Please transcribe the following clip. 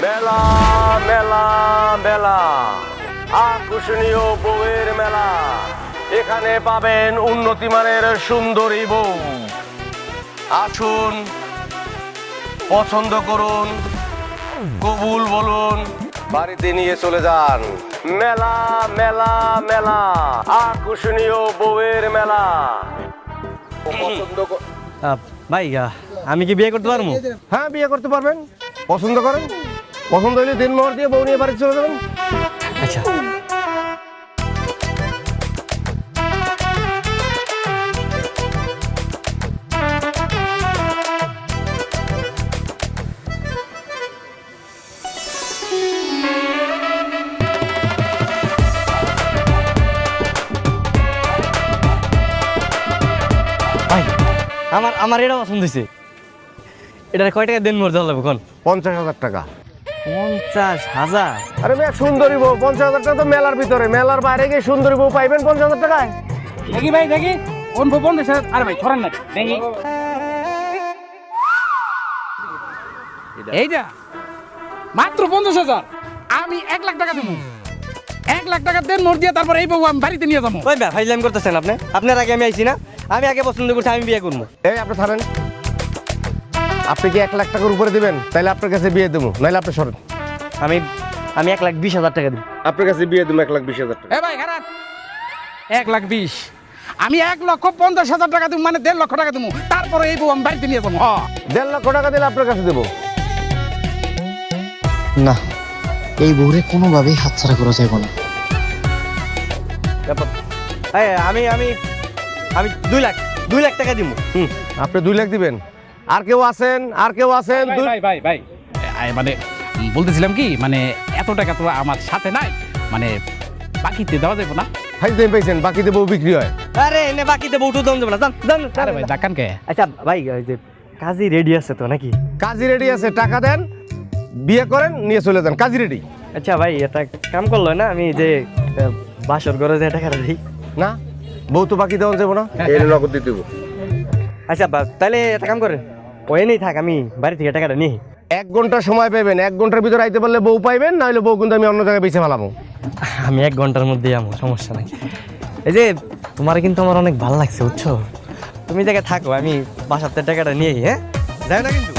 মেলা মেলা মেলা, আকর্ষণীয় বউয়ের মেলা। এখানে পাবেন উন্নতি মানের সুন্দরী বউ। আসুন, পছন্দ করুন, কবুল বলুন, বাড়িতে নিয়ে চলে যান। মেলা মেলা মেলা, আকর্ষণীয় বউয়ের মেলা। ভাই আমি কি বিয়ে করতে পারবো? হ্যাঁ, বিয়ে করতে পারবেন। পছন্দ করেন, পছন্দ হলে দিনমোহর দিয়ে বউ নিয়ে বাড়ি চলে যাবেন। আচ্ছা ভাই, আমার এটা পছন্দ হয়েছে। এটার কয় টাকা দেন মোর দেওয়া লাগবে? 50,000 টাকা। 50,000? আরে মেয়ে, সুন্দরী বউ 50,000 টাকা তো মেলার ভিতরে, মেলার বাইরে গিয়ে সুন্দরী বউ পাইবেন 50,000 টাকায়? দেখি ভাই, দেখি কোন বউ 50,000? আরে ভাই ছড়ান না, দেখি এইটা মাত্র 50,000। আমি 1 লাখ টাকা দেবো। 1 লাখ টাকা দেন মোর দিয়ে, তারপর এই বউ আমি বাড়িতে নিয়ে যাবো। ওই ভাই ফাইজলামি করতেছেন আপনি? আপনার আগে আমি আইছি না? আমি আগে পছন্দ করছি, আমি বিয়ে করবো। এই আপনি থামেন। আপনি কি 1 লাখ টাকার উপরে দিবেন? তাহলে আপনার কাছে বিয়ে দেবো, নাহলে আপনি সরেন। আমি 1,20,000 টাকা দিব। আপনার কাছে বিয়ে দেবো 1,20,000 টাকা। এ ভাই খারাপ, 1,20,000। আমি 1,50,000 টাকা দেবো, মানে 1.5 লক্ষ টাকা দেবো। তারপরে এই বউ আমি বাড়িতে নিয়ে যাবো। 1.5 লক্ষ টাকা দিলে আপনার কাছে দেবো। না, এই বউরে কোনোভাবেই হাতছাড়া করা যাবে না। আমি 2 লাখ টাকা দিব। আপনি 2 লাখ দিবেন? আর কেউ আছেন? আর কেউ আছেন? ভাই মানে বলতেছিলাম কি, মানে এত টাকা তো আমার সাথে নাই, মানে বাকিতে দেওয়া যাবে না? ভাই দেন পাইছেন, বাকিতে বউ বিক্রি হয়। আরে এনে বাকিতে বউটু দাম দেবো না, জান জান। আরে ভাই ডাকান কে? আচ্ছা ভাই, ওই যে কাজী রেডি আছে তো নাকি? কাজী রেডি আছে, টাকা দেন, বিয়ে করেন, নিয়ে চলে যান। কাজী রেডি। আচ্ছা ভাই, এটা কাম করলো না? আমি যে বাসর ঘরে যে টাকাটা দিই না, বউ তো বাকি দেওয়া যাবো না, এর নগদ দিতে দেবো। আচ্ছা তাহলে একটা কাম করেন, ওই নেই থাক, আমি বাড়ি থেকে টাকাটা নিই। 1 ঘন্টা সময় পাবেন। 1 ঘন্টার ভিতরে আইতে পারলে বউ পাইবেন, না হলে বউ কিন্তু আমি অন্য জায়গায় বেঁচে ফেলাবো। আমি 1 ঘন্টার মধ্যেই আমার সমস্যা নাই। এই যে তোমার কিন্তু আমার অনেক ভালো লাগছে, বুঝছো? তুমি জায়গায় থাকো, আমি বাসাতে টাকাটা নিয়ে। হ্যাঁ, যাই না কিন্তু।